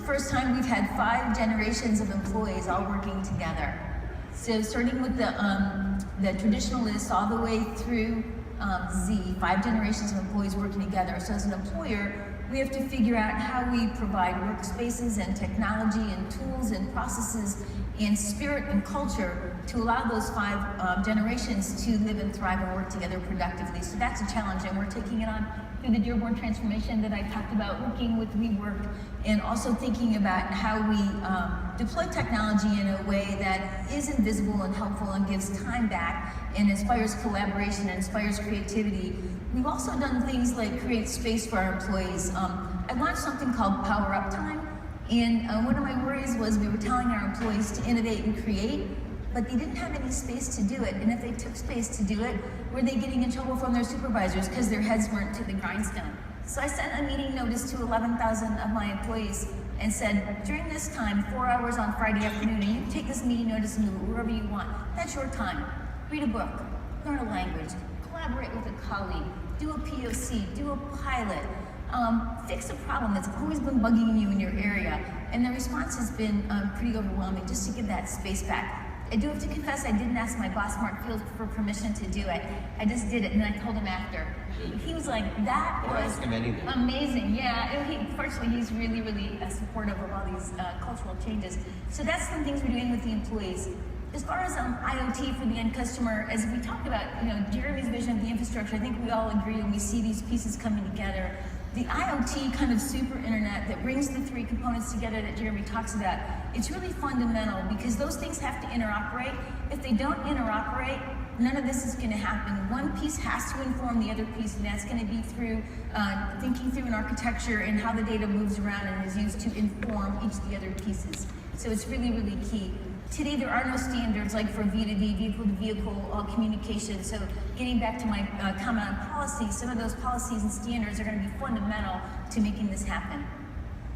first time we've had 5 generations of employees all working together. So starting with the traditionalists all the way through Z, 5 generations of employees working together. So as an employer, we have to figure out how we provide workspaces and technology and tools and processes and spirit and culture to allow those 5 generations to live and thrive and work together productively. So that's a challenge, and we're taking it on through the Dearborn transformation that I talked about, working with WeWork, and also thinking about how we deploy technology in a way that is invisible and helpful and gives time back and inspires collaboration and inspires creativity. We've also done things like create space for our employees. I launched something called Power Up Time, and one of my worries was we were telling our employees to innovate and create, but they didn't have any space to do it. And if they took space to do it, were they getting in trouble from their supervisors because their heads weren't to the grindstone? So I sent a meeting notice to 11,000 of my employees and said, during this time, 4 hours on Friday afternoon, and you can take this meeting notice and move it wherever you want. That's your time. Read a book, learn a language, collaborate with a colleague, do a POC, do a pilot, fix a problem that's always been bugging you in your area. And the response has been pretty overwhelming, just to give that space back. I do have to confess, I didn't ask my boss, Mark Field, for permission to do it. I just did it, and then I told him after. He was like, that was amazing. Yeah, and fortunately, he's really, really supportive of all these cultural changes. So that's some things we're doing with the employees. As far as IoT for the end customer, as we talked about, Jeremy's vision of the infrastructure, I think we all agree when we see these pieces coming together. The IoT kind of super internet that brings the 3 components together that Jeremy talks about, it's really fundamental because those things have to interoperate. If they don't interoperate, none of this is going to happen. One piece has to inform the other piece, and that's going to be through thinking through an architecture and how the data moves around and is used to inform each of the other pieces. So it's really, really key. Today, there are no standards like for V2V, vehicle-to-vehicle communication. So getting back to my comment on policy, some of those policies and standards are going to be fundamental to making this happen.